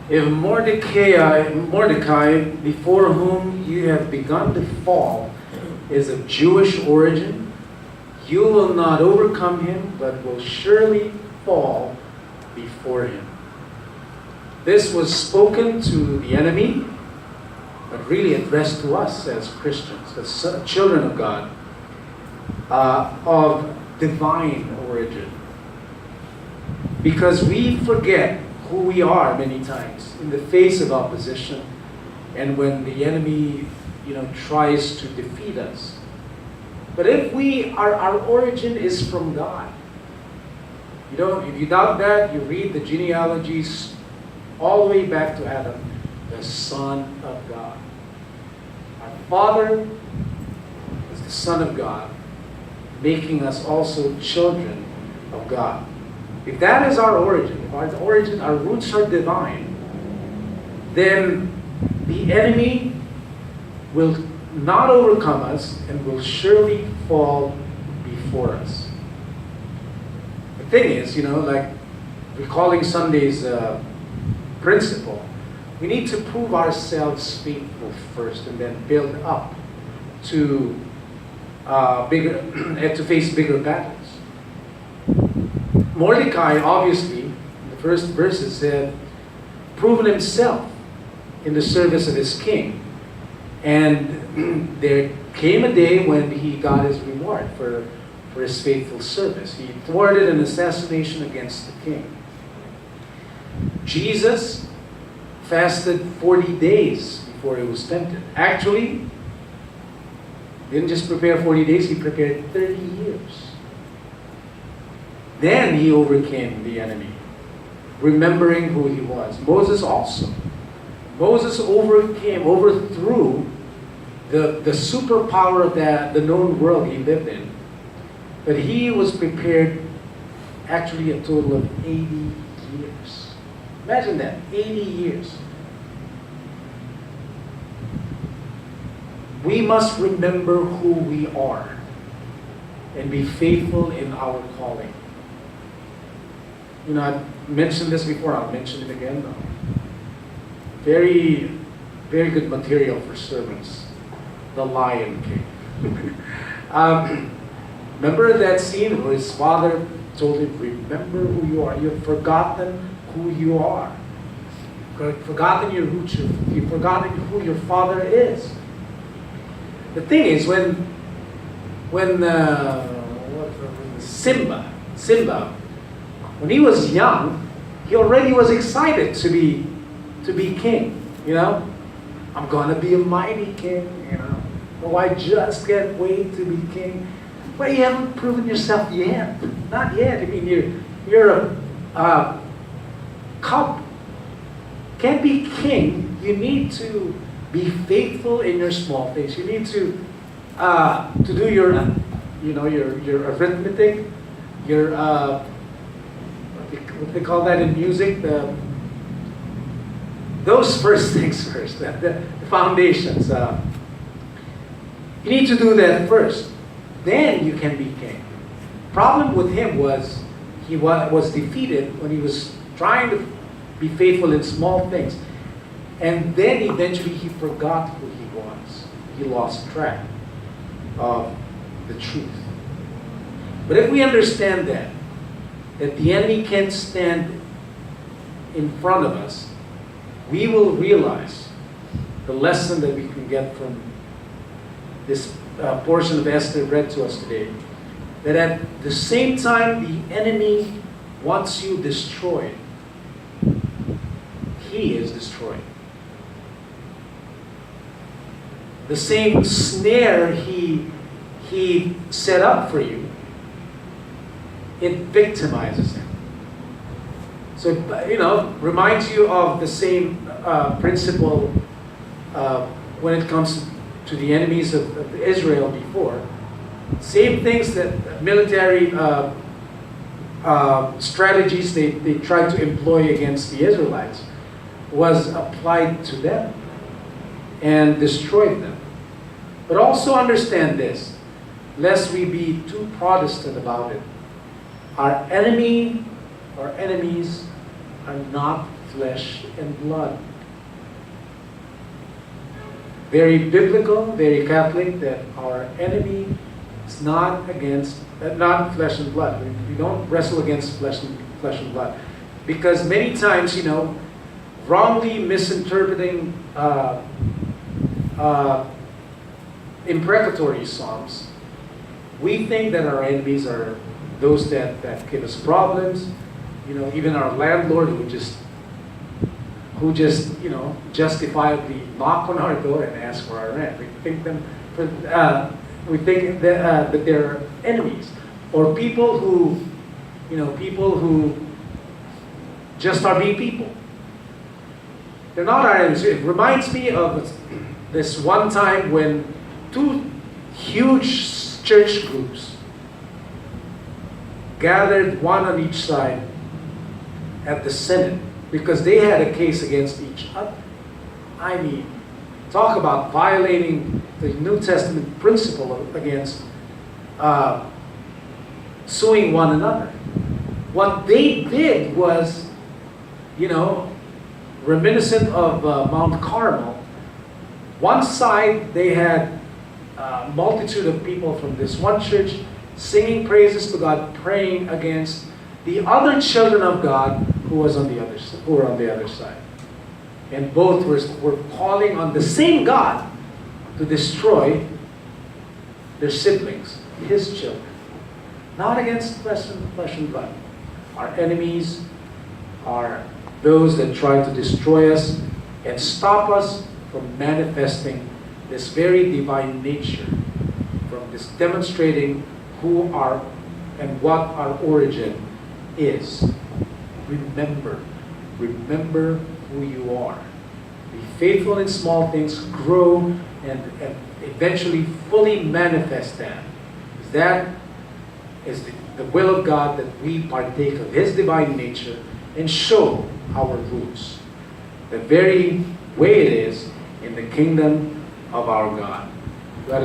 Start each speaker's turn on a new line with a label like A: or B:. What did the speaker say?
A: If Mordecai, before whom you have begun to fall, is of Jewish origin, you will not overcome him, but will surely fall before him. This was spoken to the enemy, but really addressed to us as Christians, as children of God, of divine origin. Because we forget who we are many times in the face of opposition, and when the enemy, tries to defeat us. But if our origin is from God, if you doubt that, you read the genealogies all the way back to Adam, the Son of God. Our Father is the Son of God, making us also children of God. If that is our origin, if our roots are divine, then the enemy will not overcome us and will surely fall before us. The thing is, like recalling Sunday's principle, we need to prove ourselves faithful first and then build up to to face bigger battles. Mordecai, obviously, in the first verses, had proven himself in the service of his king. And there came a day when he got his reward for his faithful service. He thwarted an assassination against the king. Jesus fasted 40 days before he was tempted. Actually, he didn't just prepare 40 days, he prepared 30 years. Then he overcame the enemy, remembering who he was. Moses also. Moses overthrew the superpower of the known world he lived in. But he was prepared actually a total of 80 years. Imagine that, 80 years. We must remember who we are and be faithful in our calling. I've mentioned this before, I'll mention it again though. Very, very good material for sermons. The Lion King. Remember that scene where his father told him, remember who you are. You've forgotten who you are. You've forgotten your roots. You've forgotten who your father is. The thing is, when Simba, when he was young, he already was excited to be king. I'm gonna be a mighty king. Oh, I just can't wait to be king. But you haven't proven yourself yet. Not yet. I mean, you're a cub. Can't be king. You need to be faithful in your small things. You need to do your arithmetic, your what they call that in music, those first things first, the foundations. You need to do that first. Then you can be king. Problem with him was he was defeated when he was trying to be faithful in small things. And then eventually he forgot who he was. He lost track of the truth. But if we understand that the enemy can't stand in front of us, we will realize the lesson that we can get from this portion of Esther read to us today. That at the same time the enemy wants you destroyed, he is destroyed. The same snare he set up for you, it victimizes him. So, reminds you of the same principle when it comes to the enemies of Israel before. Same things that military strategies they tried to employ against the Israelites was applied to them and destroyed them. But also understand this, lest we be too Protestant about it. Our enemies are not flesh and blood. Very biblical, very Catholic, that our enemy is not against, not flesh and blood. We don't wrestle against flesh and blood. Because many times, wrongly misinterpreting imprecatory psalms, we think that our enemies are those that give us problems. Even our landlord who just justifiably knock on our door and ask for our rent. We think that they're enemies, or people who just are being people. They're not our enemies. It reminds me of this one time when two huge church groups gathered, one on each side, at the Senate because they had a case against each other. I mean, talk about violating the New Testament principle against suing one another. What they did was, reminiscent of Mount Carmel. One side, they had a multitude of people from this one church singing praises to God, praying against the other children of God who were on the other side. And both were calling on the same God to destroy their siblings, his children. Not against flesh and blood. Our enemies are those that try to destroy us and stop us from manifesting this very divine nature, from this demonstrating who are and what our origin is. Remember who you are. Be faithful in small things, grow, and eventually fully manifest that. That is the will of God, that we partake of His divine nature and show our roots, the very way it is in the kingdom of our God.